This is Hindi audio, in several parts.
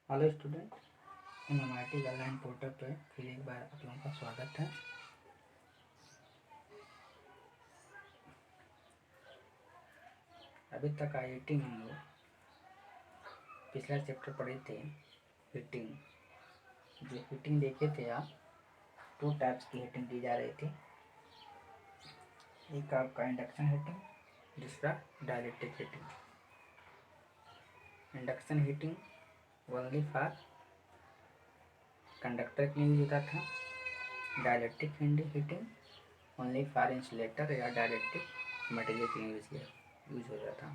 Hello student, MIT online portal पे फिर एक बार आप लोगों का स्वागत है। अभी तक IIT में हम लोग पिछला चैप्टर पढ़े थे हीटिंग। जो हीटिंग देखे थे आप, 2 टाइप्स की हीटिंग दी जा रही थी। एक आपका इंडक्शन हीटिंग, दूसरा डायरेक्ट्रिक heating. Induction heating only for conductor के लिए यूज होता था। डायरेक्ट्रिक हीटिंग ओनली फॉर इंसुलेटर या डायरेक्ट्रिक मटेरियल के लिए यूज होता था।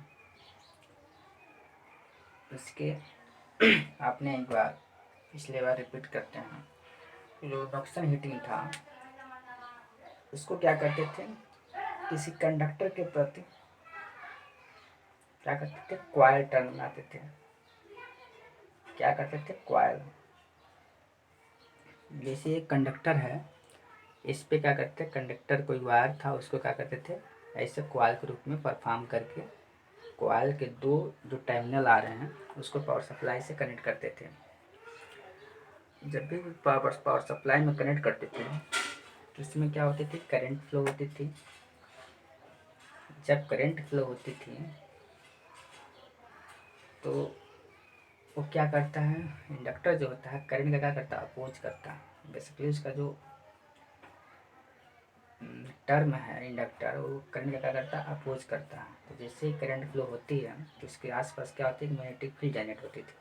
उसके आपने एक बार पिछले बार रिपीट करते हैं। जो इंडक्शन हीटिंग था उसको क्या करते थे, किसी कंडक्टर के प्रति क्या करते थे, कॉइल टर्न बनाते थे। क्या करते थे, कॉइल। जैसे एक कंडक्टर है, इस पे क्या करते थे, कंडक्टर कोई वायर था उसको क्या करते थे, ऐसे कॉइल के रूप में परफॉर्म करके कॉइल के 2 जो टर्मिनल आ रहे हैं उसको पावर सप्लाई से कनेक्ट करते थे। जब भी पावर सप्लाई में कनेक्ट करते थे तो इसमें क्या होती थी, करंट फ्लो होती थी। जब करंट फ्लो होती थी तो वो क्या करता है, इंडक्टर जो होता है करंट का क्या करता है, अपोज करता है। बेसिकली उसका जो टर्म है इंडक्टर, वो करंट का क्या करता है, अपोज करता है। तो जैसे ही करंट फ्लो होती है तो उसके आसपास क्या होती है, मैग्नेटिक फील्ड जनरेट होती थी।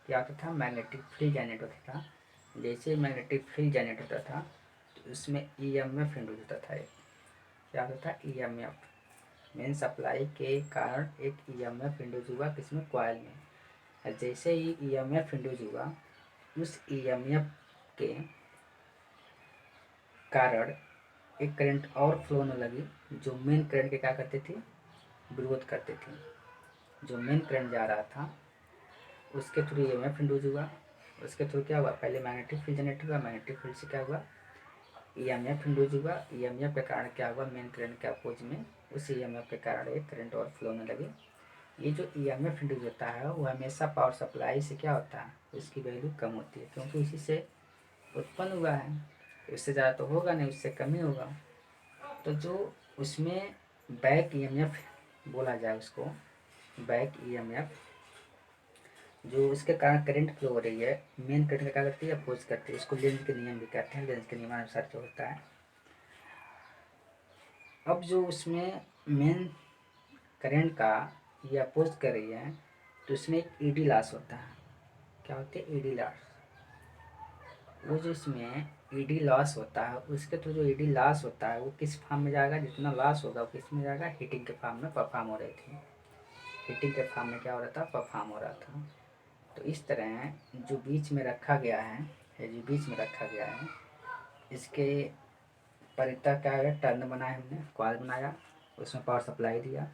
क्या होता था, मैग्नेटिक फील्ड जनरेट होता था। जैसे ही मैग्नेटिक फील्ड जनरेट होता था तो उसमें EMF इंड्यूस होता था। क्या होता था, EMF मेन सप्लाई के कारण एक EMF इंड्यूस हुआ किसमें, कॉइल में। जैसे ही EMF इंड्यूस हुआ, उस EMF के कारण एक करंट और फ्लो होने लगी, जो मेन करंट के क्या करती थी, विरोध करती थी। जो मेन करंट जा रहा था उसके थ्रू EMF इंड्यूस हुआ। उसके थ्रू क्या हुआ, पहले मैग्नेटिक फील्ड जनरेट हुआ, मैग्नेटिक फील्ड से क्या हुआ, EMF इंड्यूस हुआ। EMF के कारण क्या हुआ, मेन करंट के अपोज में उस EMF के कारण एक करंट और फ्लो होने लगी। ये जो EMF इंड्यूस होता है वो हमेशा पावर सप्लाई से क्या होता है, उसकी वैल्यू कम होती है, क्योंकि इसी से उत्पन्न हुआ है। इससे ज़्यादा तो होगा नहीं, उससे कम ही होगा। तो जो उसमें बैक EMF बोला जाए उसको, बैक EMF जो उसके कारण करंट फ्लो हो रही है, मेन करंट का क्या करती है, अपोज करती है। उसको लेंज के नियम भी कहते हैं, लेंज के नियमानुसार जो होता है। अब जो उसमें मेन करंट का ये अपोज कर रही है तो उसमें एक ED लॉस होता है। क्या होती है, ED लॉस। वो जो इसमें ED लॉस होता है, उसके तो जो ED लॉस होता है वो किस फॉर्म में जाएगा, जितना लॉस होगा वो किस में जाएगा, हीटिंग के फॉर्म में परफॉर्म हो रही थी। हीटिंग के फॉर्म में क्या हो रहा था, परफॉर्म हो रहा था। तो इस तरह जो बीच में रखा गया है, ये जो बीच में रखा गया है, इसके परितः क्या है, टर्न बनाया हमने, कॉइल बनाया, उसमें पावर सप्लाई दिया।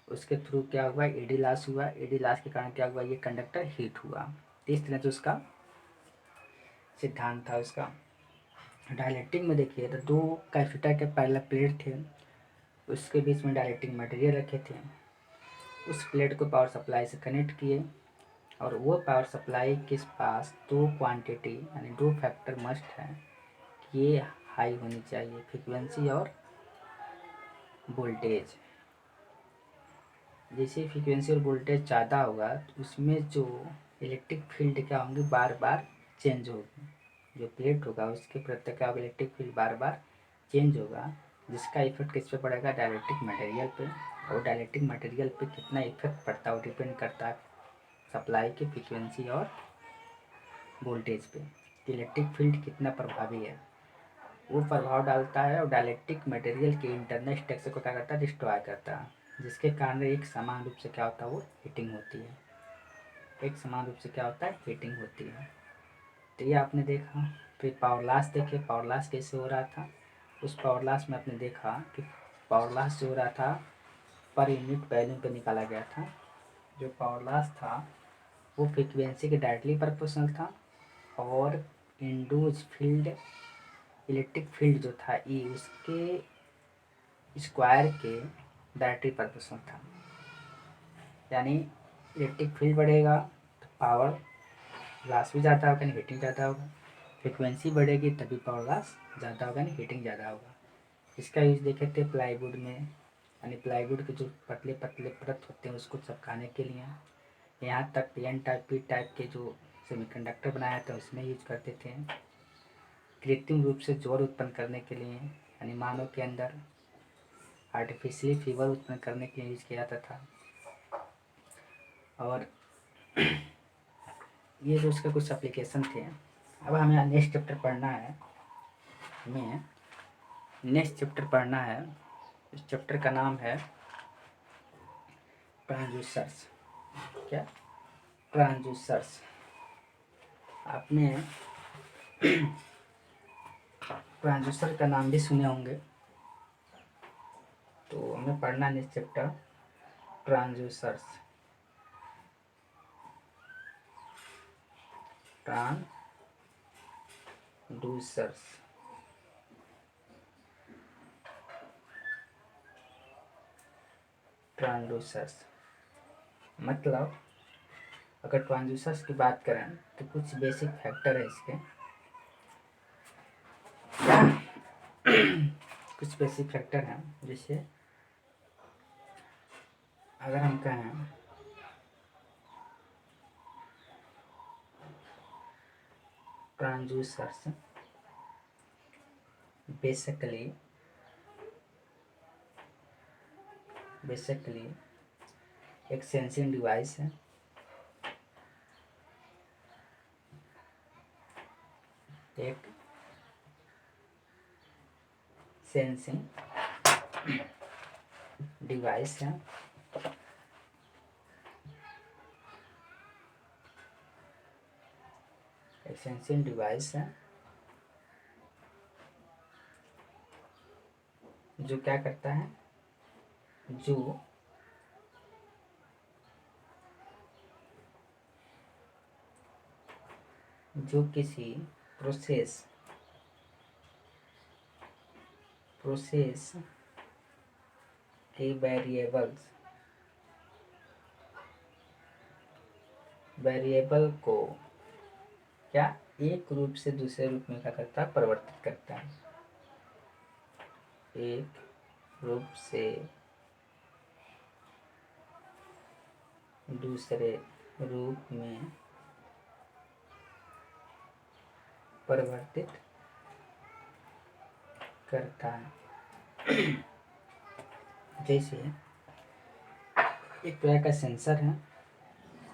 उसके थ्रू क्या हुआ, ED लॉस हुआ। ED लॉस के कारण क्या हुआ, ये कंडक्टर हीट हुआ। इस तरह से उसका सिद्धांत था उसका। डायलेक्ट्रिक में देखिए तो 2 कैपेसिटर के पैरेलल प्लेट थे, उसके बीच में डायलेक्ट्रिक मटेरियल रखे थे। उस प्लेट को पावर सप्लाई से कनेक्ट किए, और वो पावर सप्लाई के पास 2 क्वांटिटी यानी 2 फैक्टर मस्ट है कि ये हाई होनी चाहिए, फ्रीक्वेंसी और वोल्टेज। जैसे फ्रीक्वेंसी और वोल्टेज ज़्यादा होगा तो उसमें जो इलेक्ट्रिक फील्ड क्या होंगे, बार बार चेंज होगी। जो प्लेट होगा उसके प्रति क्या होगा, इलेक्ट्रिक फील्ड बार बार चेंज होगा, जिसका इफेक्ट किस पे पड़ेगा, डायलेक्ट्रिक मटेरियल पे। और डायलेक्ट्रिक मटेरियल पे कितना इफेक्ट पड़ता है वो डिपेंड करता है सप्लाई की फ्रीक्वेंसी और वोल्टेज पे। इलेक्ट्रिक फील्ड कितना प्रभावी है वो प्रभाव डालता है, और डायलेक्ट्रिक मटेरियल के इंटरनल स्ट्रक्चर को क्या करता है, डिस्ट्रॉय करता है, जिसके कारण एक समान रूप से क्या होता है, वो हीटिंग होती है। एक समान रूप से क्या होता है, हीटिंग होती है। तो ये आपने देखा। फिर पावर लॉस देखे, पावर लॉस कैसे हो रहा था। उस पावर लॉस में आपने देखा कि पावर लॉस जो हो रहा था पर यूनिट वैल्यू पे निकाला गया था। जो पावर लॉस था वो फ्रीक्वेंसी के डायरेक्टली प्रोपोर्शनल था, और इंड्यूस फील्ड, इलेक्ट्रिक फील्ड जो था ई, उसके स्क्वायर के डायरेक्टली प्रोपोर्शनल था। यानी इलेक्ट्रिक फील्ड बढ़ेगा तो पावर लॉस भी ज़्यादा होगा, यानी हीटिंग ज़्यादा होगा। फ्रिक्वेंसी बढ़ेगी तभी पावर लॉस ज़्यादा होगा, यानी हीटिंग ज़्यादा होगा। इसका यूज देखे थे प्लाईवुड में, यानी प्लाईवुड के जो पतले पतले परत होते हैं उसको चिपकाने के लिए। यहाँ तक एन टाइप पी टाइप के जो सेमीकंडक्टर बनाया था उसमें यूज करते थे। कृत्रिम रूप से जोर उत्पन्न करने के लिए, यानी मानव के अंदर आर्टिफिशियली फीवर उत्पन्न करने के लिए यूज किया जाता था। और ये जो उसके कुछ एप्लीकेशन थे। अब हमें नेक्स्ट चैप्टर पढ़ना है, हमें नेक्स्ट चैप्टर पढ़ना है। इस चैप्टर का नाम है ट्रांसड्यूसर्स। क्या? ट्रांसड्यूसर्स। आपने ट्रांसड्यूसर का नाम भी सुने होंगे, तो हमें पढ़ना है next chapter transducers. Transducers transducers मतलब अगर ट्रांसड्यूसर्स की बात करें तो कुछ बेसिक फैक्टर है इसके। कुछ बेसिक फैक्टर हैं, जैसे अगर हम कहें ट्रांसड्यूसर्स बेसिकली एक सेंसिंग डिवाइस है। एक सेंसिंग डिवाइस है एक सेंसिंग डिवाइस है जो क्या करता है, जो किसी प्रोसेस के वेरिएबल को क्या एक रूप से दूसरे रूप में क्या करता है, परिवर्तित करता है। एक रूप से दूसरे रूप में परिवर्तित करता है। जैसे एक तरह का सेंसर है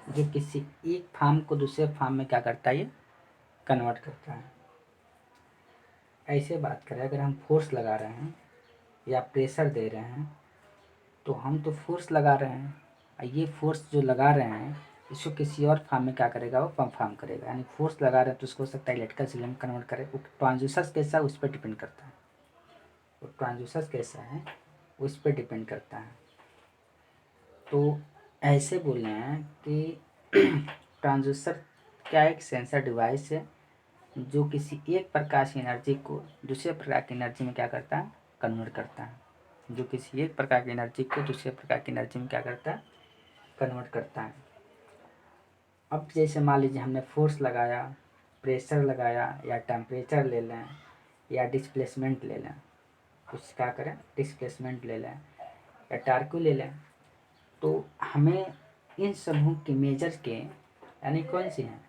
जो किसी एक फॉर्म को दूसरे फॉर्म में क्या करता है, ये कन्वर्ट करता है। ऐसे बात करें, अगर हम फोर्स लगा रहे हैं या प्रेशर दे रहे हैं, तो हम तो फोर्स लगा रहे हैं, और ये फोर्स जो लगा रहे हैं इसको किसी और फॉर्म में क्या करेगा, वो परफॉर्म करेगा। यानी फोर्स लगा रहे हैं तो उसको हो सकता है इलेक्ट्रिकल सिग्नल में कन्वर्ट करे। ट्रांसड्यूसर कैसा है उस पर डिपेंड करता है। वो ट्रांसड्यूसर कैसा है उस पर डिपेंड करता है। तो ऐसे बोल रहे हैं कि ट्रांसड्यूसर क्या एक सेंसर डिवाइस है जो किसी एक प्रकार की एनर्जी को दूसरे प्रकार की एनर्जी में क्या करता है, कन्वर्ट करता है। जो किसी एक प्रकार की एनर्जी को दूसरे प्रकार की एनर्जी में क्या करता है, कन्वर्ट करता है। अब जैसे मान लीजिए हमने फोर्स लगाया, प्रेशर लगाया, या टेम्परेचर ले लें, या डिस्प्लेसमेंट ले लें, कुछ क्या करें, डिस्प्लेसमेंट ले लें या टार्क ले लें, तो हमें इन समूह के मेजर के, यानी कौन सी हैं,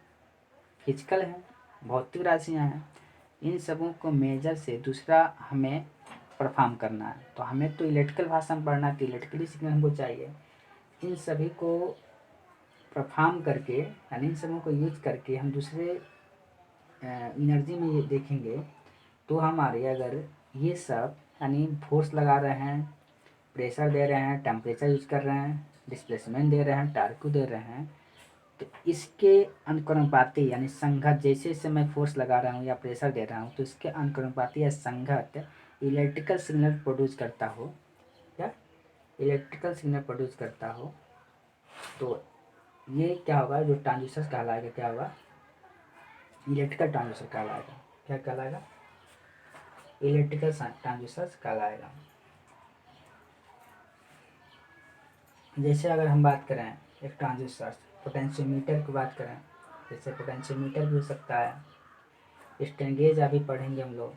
फिजिकल हैं, भौतिक राशियाँ हैं, इन सबों को मेजर से दूसरा हमें परफॉर्म करना है। तो हमें तो इलेक्ट्रिकल भाषा में पढ़ना है, तो इलेक्ट्रिकली सिग्नल हमको चाहिए। इन सभी को परफॉर्म करके, यानी इन सबों को यूज करके हम दूसरे एनर्जी में ये देखेंगे, तो हमारे अगर ये सब यानी फोर्स लगा रहे हैं, प्रेशर दे रहे हैं, टेम्परेचर यूज कर रहे हैं, डिस्प्लेसमेंट दे रहे हैं, टार्क दे रहे हैं, तो इसके अनुक्रमपाती यानी संघात, जैसे जैसे मैं फोर्स लगा रहा हूँ या प्रेशर दे रहा हूँ, तो इसके अनुक्रमपाती या संघात इलेक्ट्रिकल सिग्नल प्रोड्यूस करता हो, या इलेक्ट्रिकल सिग्नल प्रोड्यूस करता हो, तो ये क्या होगा, जो ट्रांसड्यूसर कहलाएगा, क्या होगा, इलेक्ट्रिकल ट्रांसड्यूसर कहलाएगा। क्या कहलाएगा, इलेक्ट्रिकल ट्रांसड्यूसर कहलाएगा। जैसे अगर हम बात करें एक ट्रांसड्यूसर, पोटेंशियोमीटर की बात करें, जैसे पोटेंशियोमीटर भी हो सकता है, स्ट्रेन गेज अभी पढ़ेंगे हम लोग,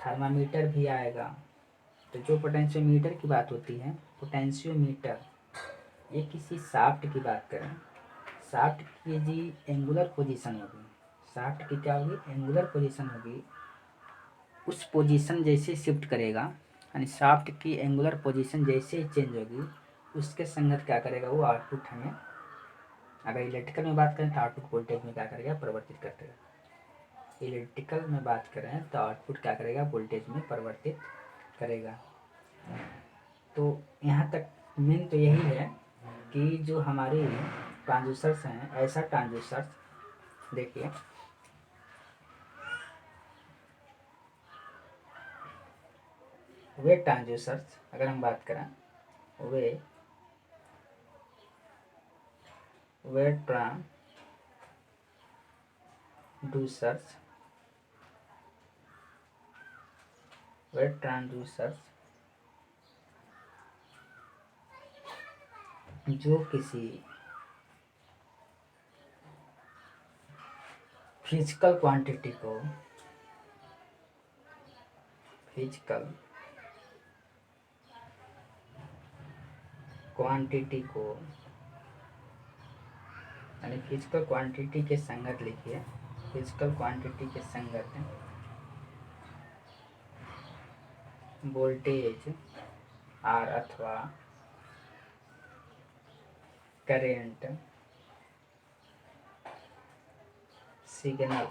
थर्मामीटर भी आएगा। तो जो पोटेंशियोमीटर की बात होती है, पोटेंशियोमीटर ये किसी शाफ्ट की बात करें, शाफ्ट की जी एंगुलर पोजीशन होगी, शाफ्ट की क्या होगी, एंगुलर पोजीशन होगी, उस पोजीशन जैसे शिफ्ट करेगा, यानी शाफ्ट की एंगुलर पोजीशन जैसे ही चेंज होगी उसके संगत क्या करेगा, वो आउटपुट हमें, अगर इलेक्ट्रिकल में बात करें तो आउटपुट वोल्टेज में क्या करेगा, परिवर्तित कर देगा। इलेक्ट्रिकल में बात करें तो आउटपुट क्या करेगा, वोल्टेज में परिवर्तित करेगा। तो यहाँ तक मेन तो यही है कि जो हमारे ट्रांजिस्टर्स हैं, ऐसा ट्रांजिस्टर्स देखिए, वे ट्रांजिस्टर्स अगर हम बात करें, वे ट्रांसड्यूसर्स जो किसी फिजिकल क्वांटिटी को यानी फिजिकल क्वांटिटी के संगत लिखिए, फिजिकल क्वांटिटी के संगत वोल्टेज आर अथवा करेंट सिग्नल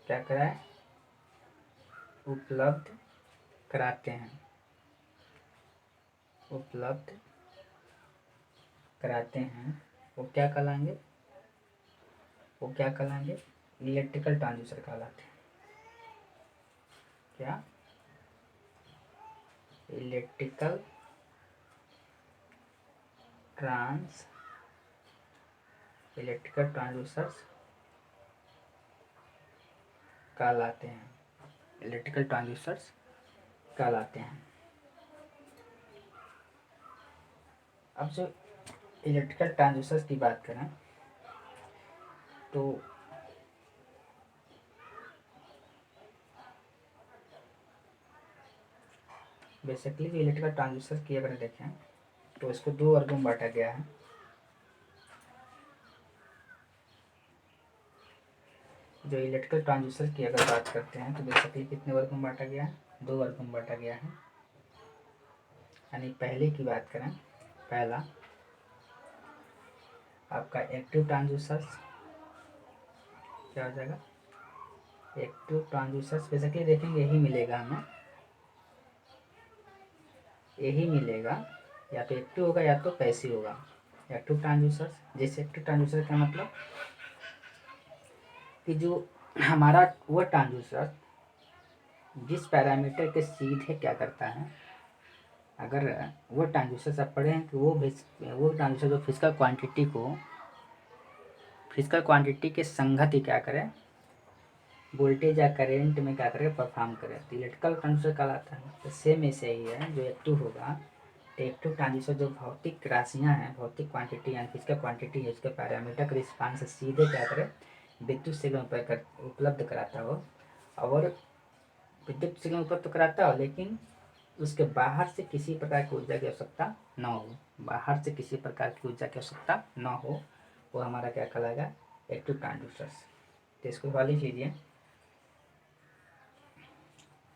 क्या कराए, उपलब्ध कराते हैं, वो क्या कहलाएंगे, इलेक्ट्रिकल ट्रांसड्यूसर कहलाते हैं। क्या, इलेक्ट्रिकल ट्रांसड्यूसर्स कहलाते हैं, इलेक्ट्रिकल ट्रांसड्यूसर्स कहलाते हैं। अब जो इलेक्ट्रिकल ट्रांसड्यूसर्स की बात करें तो बेसिकली जो इलेक्ट्रिकल ट्रांसड्यूसर की अगर देखें तो इसको दो वर्गों में बांटा गया है। जो इलेक्ट्रिकल ट्रांसड्यूसर की अगर बात करते हैं तो बेसिकली कितने वर्गों में बांटा गया है, दो वर्गों में बांटा गया है। यानी पहले की बात करें, पहला आपका एक्टिव ट्रांसड्यूसर्स, क्या हो जाएगा, एक्टिव ट्रांसड्यूसर्स बेसिकली देखेंगे यही मिलेगा हमें, या तो एक्टिव होगा या तो पैसिव होगा। एक्टिव ट्रांसड्यूसर्स, जैसे एक्टिव ट्रांसड्यूसर का मतलब कि जो हमारा वो ट्रांसड्यूसर जिस पैरामीटर के सीधे क्या करता है, अगर वो ट्रांसड्यूसर सब पढ़े हैं कि वो ट्रांसड्यूसर जो फिजिकल क्वांटिटी के संगत ही क्या करे, वोल्टेज या करेंट में क्या करे, परफॉर्म करे, तो इलेक्ट्रिकल ट्रांसड्यूसर कहलाता है। तो सेम ऐसे ही है, जो एक्टिव होगा, एक्टिव ट्रांसड्यूसर जो भौतिक राशियाँ हैं, भौतिक क्वांटिटी यानी फिजिकल क्वांटिटी है, उसके पैरामीटर के रिस्पांस से सीधे क्या करे, विद्युत सिग्नल उपलब्ध कराता हो, और विद्युत सिग्नल उपलब्ध तो कराता हो लेकिन उसके बाहर से किसी प्रकार की ऊर्जा की आवश्यकता न हो, वो हमारा क्या कहलाएगा, एक्टिव ट्रांसड्यूसर्स। तो इसको वाली लीजिए,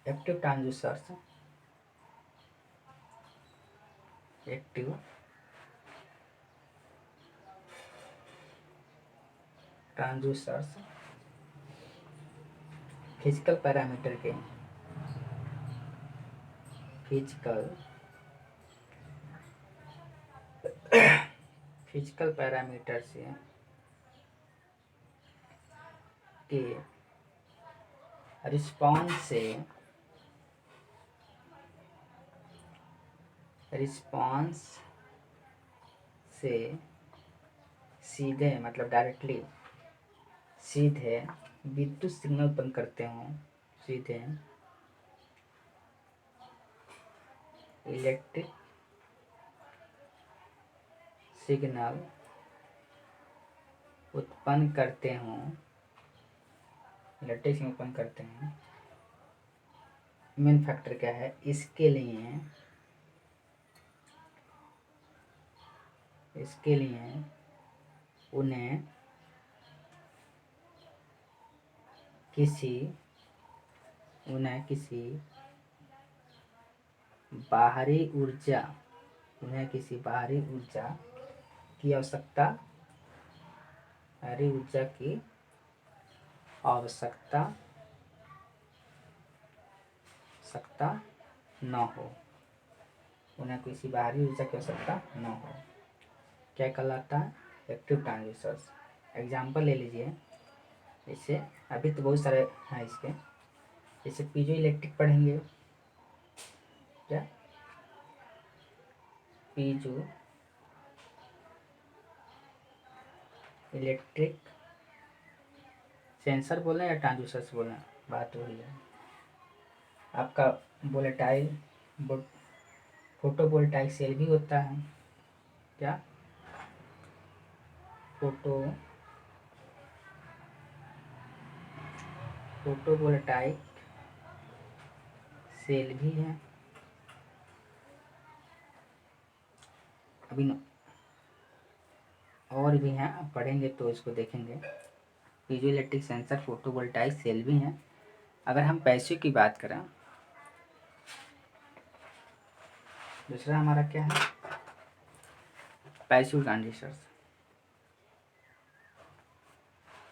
एक्टिव ट्रांसड्यूसर्स फिजिकल पैरामीटर से के रिस्पांस से सीधे मतलब डायरेक्टली सीधे विद्युत सिग्नल उत्पन्न करते हों, इलेक्ट्रिक सिग्नल उत्पन्न करते हों, इलेक्ट्रिक सिग्नल उत्पन्न करते हैं, मेन फैक्टर क्या है, इसके लिए उन्हें किसी बाहरी ऊर्जा की आवश्यकता न हो। उन्हें किसी बाहरी ऊर्जा की आवश्यकता न हो। क्या कहलाता है, एक्टिव ट्रांजिस्टर्स। एग्जाम्पल ले लीजिए, जैसे अभी तो बहुत सारे हैं इसके, जैसे पीजो इलेक्ट्रिक पढ़ेंगे, क्या पीजो इलेक्ट्रिक सेंसर बोलें या ट्रांजिस्टर्स बोलें, बात वही है। आपका वोलेटाइल फोटोवोल्टाइक सेल भी होता है, क्या फोटोवोल्टाइक सेल भी है। अभी और भी हैं, आप पढ़ेंगे तो इसको देखेंगे। Piezo electric sensor, photovoltaic cell भी हैं। अगर हम पैसिव की बात करें, दूसरा हमारा क्या है, पैसिव ट्रांजिस्टर्स।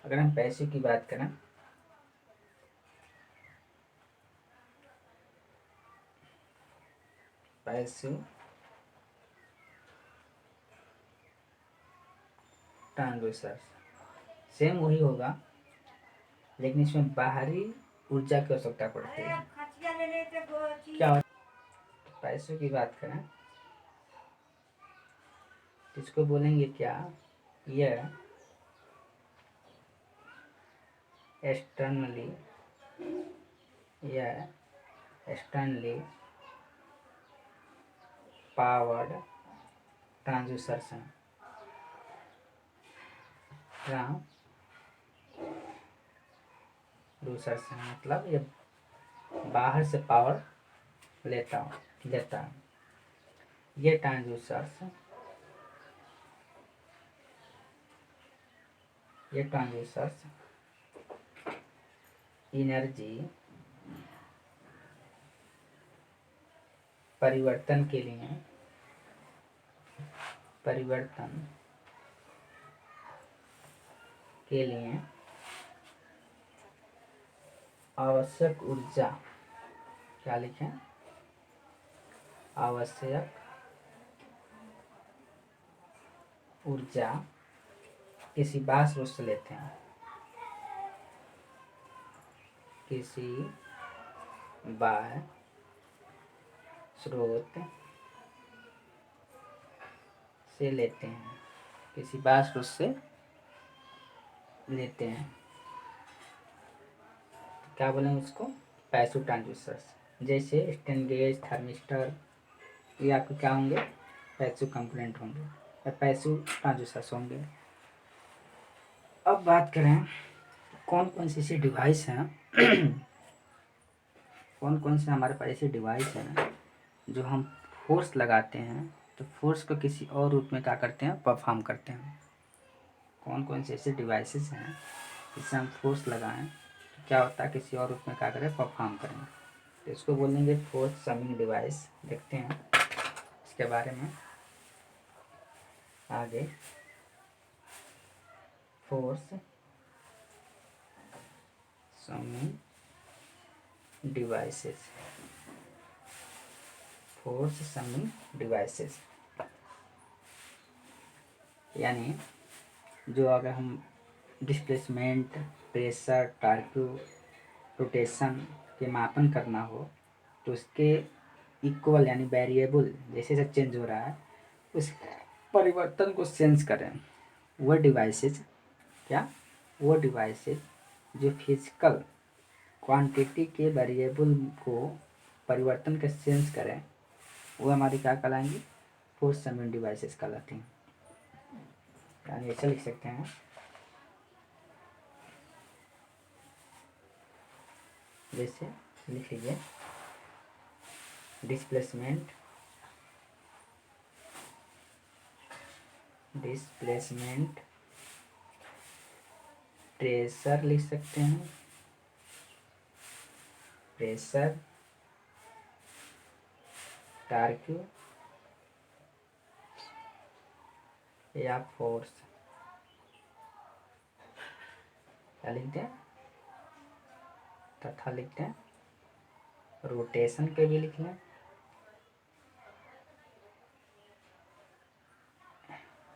अगर हम पैसिव की बात करें, पैसिव ट्रांजिस्टर्स सेम वही होगा, लेकिन इसमें बाहरी ऊर्जा की आवश्यकता पड़ती है। क्या पैसिव की बात करें तो इसको बोलेंगे क्या, यह एक्सटर्नली पावर्ड ट्रांजिस्टर्स हैं। मतलब ये बाहर से पावर लेता है। ये ट्रांजिस्टर्स एनर्जी परिवर्तन के लिए आवश्यक ऊर्जा, क्या लिखें, आवश्यक ऊर्जा किसी बाह्य स्रोत से लेते हैं, किसी बाह्य स्रोत से लेते हैं। क्या बोलेंगे उसको, पैसिव ट्रांजिस्टर्स। जैसे स्ट्रेन गेज, थर्मिस्टर, ये आपके क्या होंगे, पैसिव कंपोनेंट होंगे या पैसिव ट्रांजिस्टर्स होंगे। अब बात करें कौन कौन सी ऐसी डिवाइस हैं कौन कौन से हमारे पास ऐसे डिवाइस हैं जो हम फोर्स लगाते हैं तो फोर्स को किसी और रूप में क्या करते हैं, परफॉर्म करते हैं। कौन कौन से ऐसे डिवाइसेस हैं जिससे हम फोर्स लगाएं तो क्या होता है, किसी और रूप में क्या करें, परफॉर्म करें। तो इसको बोलेंगे फोर्स समिंग डिवाइस। देखते हैं इसके बारे में आगे। फोर्स समिंग डिवाइसेस यानी जो अगर हम डिस्प्लेसमेंट, प्रेशर, टॉर्क, रोटेशन के मापन करना हो तो उसके इक्वल यानी वेरिएबल जैसे जैसे चेंज हो रहा है उस परिवर्तन को सेंस करें। वो डिवाइसेस जो फिजिकल क्वांटिटी के वेरिएबल को परिवर्तन का सेंस करें वो हमारी क्या कहलाएंगी, फोर्स समिंग डिवाइसेस कहलाती हैं। यानी ऐसे लिख सकते हैं, जैसे लिख लीजिए डिस्प्लेसमेंट प्रेशर लिख सकते हैं, प्रेशर टार्क या फोर्स, क्या लिखते हैं, तथा लिखते हैं, रोटेशन के भी लिख लें,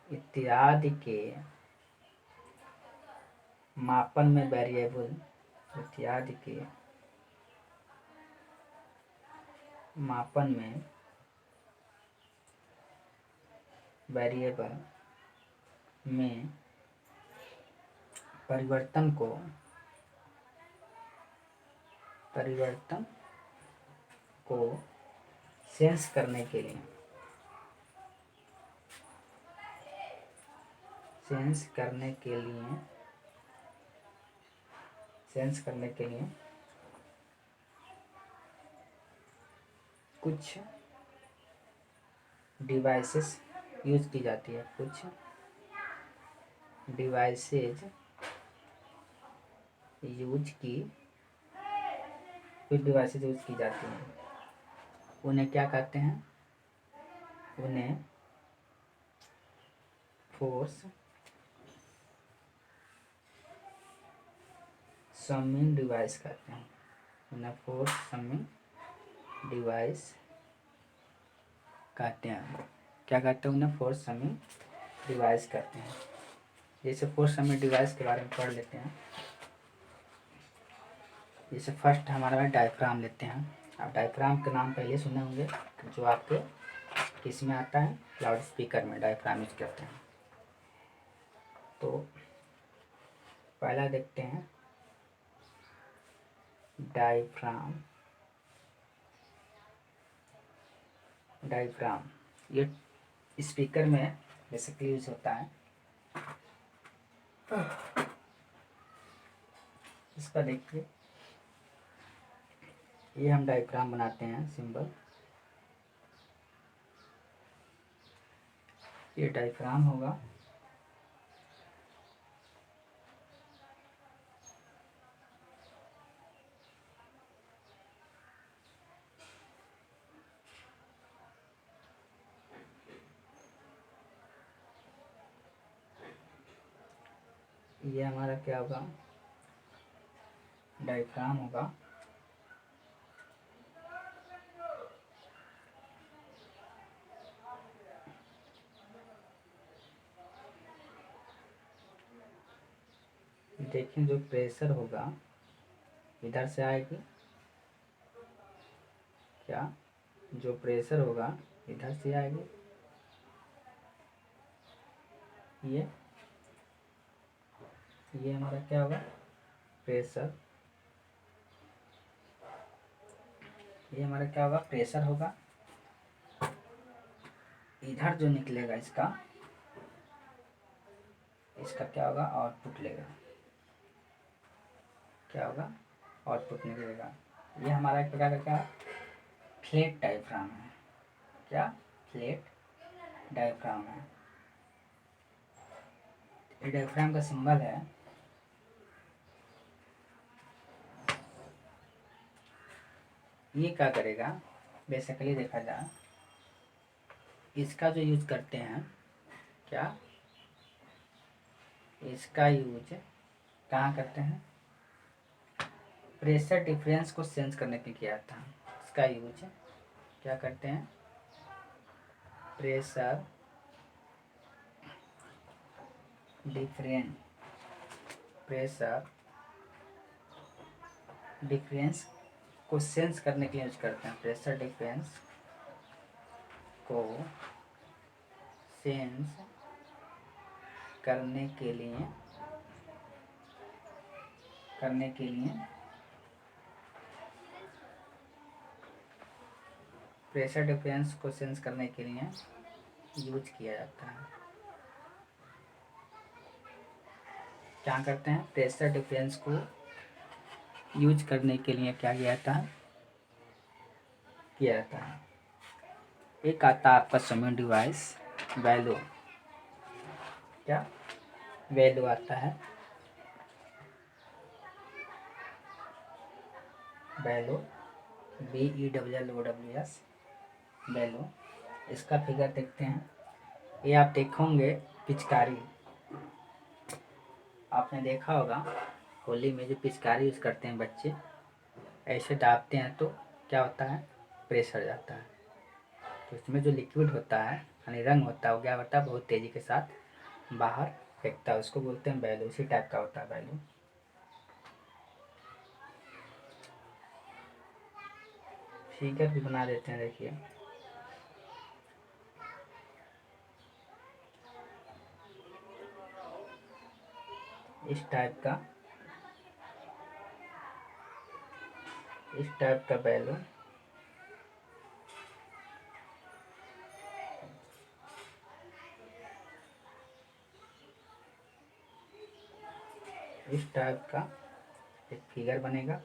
इत्यादि के मापन में वेरिएबल, इत्यादि के मापन में वेरिएबल में परिवर्तन को सेंस करने के लिए सेंस करने के लिए कुछ डिवाइसेस यूज की जाती है, कुछ डिवाइसेज यूज की जाती हैं। उन्हें क्या कहते हैं, उन्हें फोर्स समिंग डिवाइस कहते हैं, उन्हें फोर्स समिंग डिवाइस कहते हैं। क्या कहते हैं, उन्हें फोर्स समिंग डिवाइस कहते हैं। जैसे फोर्स समिंग डिवाइस के बारे में पढ़ लेते हैं। जैसे फर्स्ट हमारा डायफ्राम लेते हैं। आप डायफ्राम के नाम पहले सुने होंगे, जो आपके किस में आता है, लाउड स्पीकर में डायफ्राम यूज करते हैं। तो पहला देखते हैं डायफ्राम ये स्पीकर में बेसिकली यूज होता है। इसका देखिए, ये हम डायफ्राम बनाते हैं सिंबल, ये डायफ्राम होगा। ये हमारा क्या होगा, डायफ्राम होगा। देखिए जो प्रेशर होगा इधर से आएगी, क्या, जो प्रेशर होगा इधर से आएगी, ये हमारा क्या होगा, प्रेशर, ये हमारा क्या होगा, प्रेशर होगा। इधर जो निकलेगा इसका क्या होगा, आउटपुट लेगा, क्या होगा, आउटपुट निकलेगा। ये हमारा एक प्रकार का फ्लैट डायफ्राम है, क्या, फ्लैट डायफ्राम है। ये डायफ्राम का सिंबल है, ये क्या करेगा, बेसिकली देखा जाए इसका जो यूज करते हैं, क्या, इसका यूज कहाँ करते हैं, प्रेशर डिफरेंस को सेंस करने के लिए किया था। इसका यूज क्या करते हैं, प्रेशर डिफरेंस को सेंस करने के लिए यूज करते हैं। प्रेशर डिफरेंस को सेंस करने के लिए प्रेशर डिफरेंस को सेंस करने के लिए यूज किया जाता है। क्या करते हैं, प्रेशर डिफरेंस को यूज करने के लिए क्या किया जाता है। एक आता है आपका समिंग डिवाइस वैल्यू, क्या वैल्यू आता है, वैल्यू BELLOWS वैल्यू। इसका फिगर देखते हैं। ये आप देखोगे पिचकारी, आपने देखा होगा होली में जो पिचकारी यूज़ करते हैं बच्चे, ऐसे दाबते हैं तो क्या होता है, प्रेशर जाता है। तो इसमें जो लिक्विड होता है यानी रंग होता है वो क्या होता है, बहुत तेज़ी के साथ बाहर फेंकता है, उसको बोलते हैं बैलू। उसी टाइप का होता है बैलू। फिगर भी बना देते हैं, देखिए इस टाइप का बैलू इस टाइप का एक फिगर बनेगा।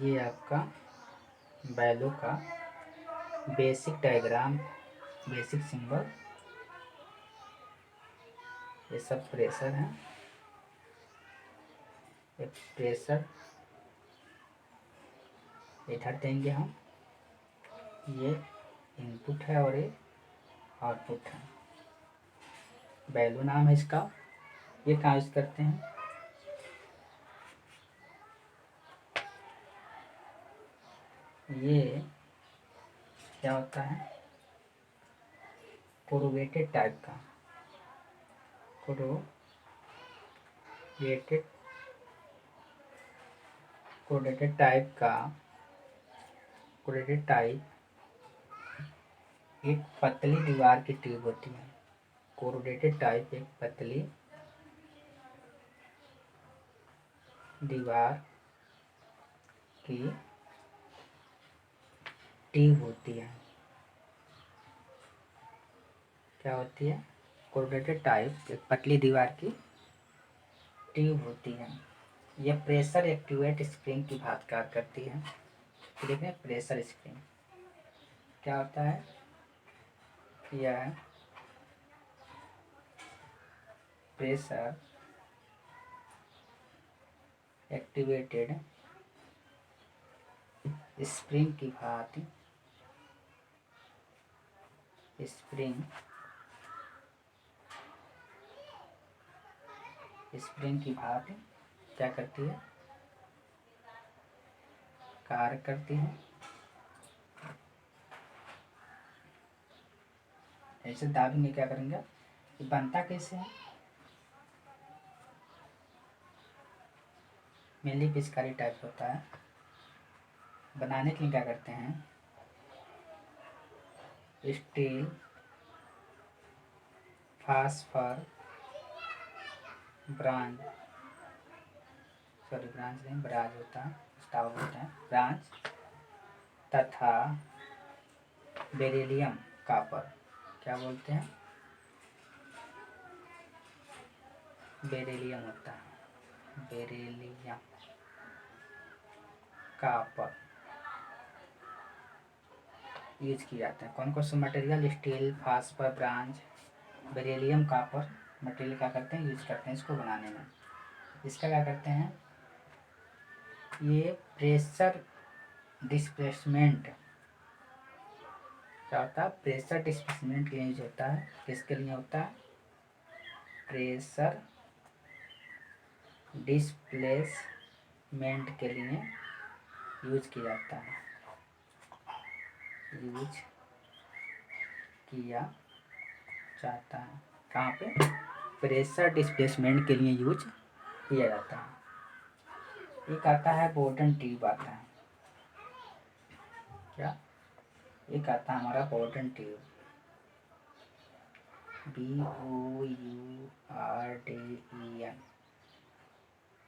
ये आपका बैलू का बेसिक डायग्राम, बेसिक सिंबल। ये सब प्रेशर है, ये प्रेशर इधर देंगे हम, ये इनपुट है और ये आउटपुट है। बैलू नाम है इसका। ये कहाँ यूज करते हैं, ये क्या होता है, कोरुगेटेड टाइप का, कोरुगेटेड टाइप एक पतली दीवार की ट्यूब होती है। कोरुगेटेड टाइप एक पतली दीवार की ट्यूब होती है। क्या होती है, कोरुगेटेड टाइप एक पतली दीवार की ट्यूब होती है। यह प्रेशर एक्टिवेट स्प्रिंग की भांति कार्य करती है। तो देखें प्रेशर स्प्रिंग क्या होता है, यह प्रेशर एक्टिवेटेड स्प्रिंग की भांति स्प्रिंग की भांति क्या करती है, कार्य करती है। ऐसे दाबेंगे क्या करेंगे, ये बनता कैसे है, मेनली पिचकारी टाइप होता है। बनाने के लिए क्या करते हैं, स्टील फास्फर ब्रांच नहीं, ब्राज होता है, स्टाव होता है, ब्रांच तथा बेरिलियम कॉपर, क्या बोलते हैं, बेरिलियम होता है, बेरिलियम कॉपर यूज किए जाते हैं। कौन कौन से material, steel phosphor bronze beryllium copper material क्या करते हैं, यूज करते हैं इसको बनाने में। इसका क्या करते हैं, ये प्रेशर डिस्प्लेसमेंट क्या होता है, प्रेशर डिस्प्लेसमेंट के लिए यूज होता है। किसके लिए होता है, प्रेशर डिस्प्लेसमेंट के लिए यूज किया जाता है, यूज किया जाता है। कहाँ पे, प्रेशर डिस्प्लेसमेंट के लिए यूज किया जाता है। एक आता है बोर्डन ट्यूब आता है, क्या, एक आता है हमारा Borden tube, BOURDEN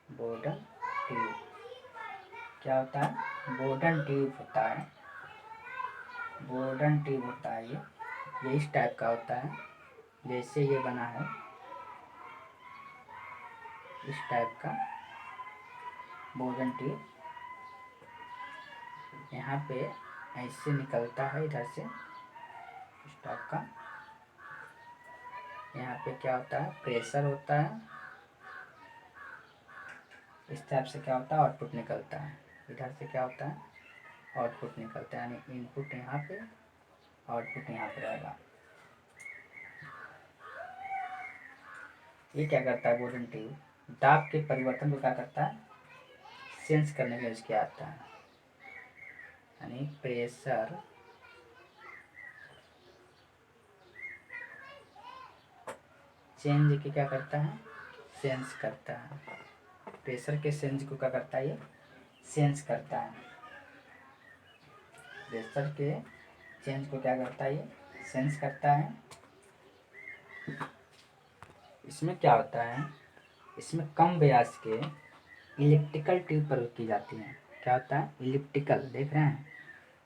Borden tube क्या होता है, बोर्डन ट्यूब होता है, बोर्डन ट्यूब होता है ये इस टाइप का होता है, जैसे ये बना है इस टाइप का बोर्डन ट्यूब। यहाँ पे ऐसे निकलता है इधर से इस टाइप का। यहाँ पे क्या होता है, प्रेशर होता है, इस टाइप से क्या होता है, आउटपुट निकलता है। इधर से क्या होता है, आउटपुट निकलता है, यानी इनपुट यहाँ पे, आउटपुट यहाँ पे रहेगा। ये क्या करता है, बोर्डन ट्यूब दाब के परिवर्तन को क्या करता है, सेंस करने में इसके आता है, यानी प्रेशर चेंज की क्या करता है, सेंस करता है। प्रेशर के सेंस को क्या करता है, ये सेंस करता है। प्रेशर के चेंज को क्या करता है, ये सेंस करता है। इसमें क्या होता है, इसमें कम व्यास के इलेक्ट्रिकल ट्यूब प्रयोग की जाती हैं। क्या होता है, इलिप्टिकल, देख रहे हैं,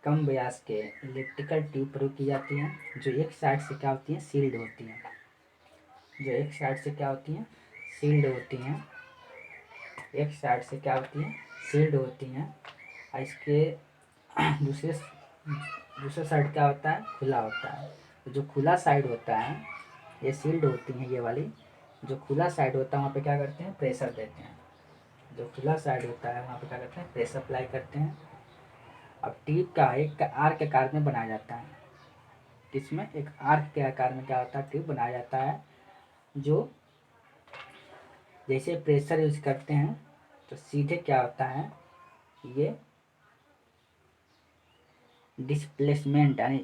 कम व्यास के इलेक्ट्रिकल ट्यूब प्रयोग की जाती हैं, जो एक साइड से क्या होती हैं, सील्ड होती हैं। जो एक साइड से क्या होती हैं, सील्ड होती हैं। एक साइड से क्या होती हैं, सील्ड होती हैं। और इसके दूसरे दूसरा साइड क्या होता है, खुला होता है। तो जो खुला साइड होता है, ये सील्ड होती हैं ये वाली। जो खुला साइड होता है वहाँ पे क्या करते हैं, प्रेशर देते हैं। जो खुला साइड होता है वहाँ पे क्या करते हैं, प्रेशर अप्लाई करते हैं। अब ट्यूब का एक आर्क के आकार में बनाया जाता है। किसमें, एक आर्क के आकार में क्या होता है, ट्यूब बनाया जाता है। जो जैसे प्रेशर यूज करते हैं तो सीधे क्या होता है, ये डिस्प्लेसमेंट, यानी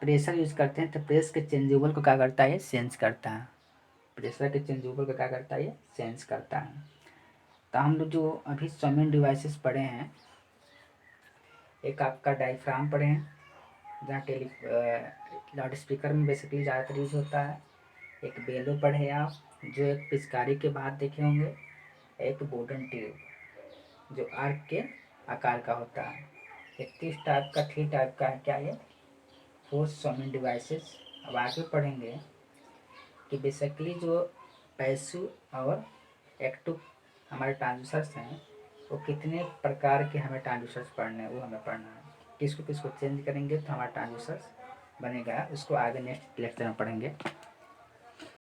प्रेशर यूज करते हैं तो प्रेस के चेंजेबल को क्या करता है, ये सेंस करता है। प्रेशर के चेंजेबल को क्या करता है, ये सेंस करता है। तो हम लोग जो अभी समिंग डिवाइसेस पढ़े हैं, एक आपका डायफ्राम पढ़े हैं, जहाँ लाउड स्पीकर में बेसिकली ज़्यादातर यूज होता है। एक बेलो पढ़े आप, जो एक पिचकारी के बाद देखे होंगे। एक बोर्डन ट्यूब जो आर्क के आकार का होता है। 31 टाइप का, 3 टाइप का है क्या ये, 4 समिंग डिवाइसेस। अब आगे पढ़ेंगे कि बेसिकली जो पैसिव और एक्टिव हमारे ट्रांजिस्टर्स हैं, वो कितने प्रकार के हमें ट्रांजिस्टर्स पढ़ने हैं, वो हमें पढ़ना है। किसको किसको चेंज करेंगे तो हमारा ट्रांजिस्टर्स बनेगा, उसको आगे नेक्स्ट लेक्चर में पढ़ेंगे।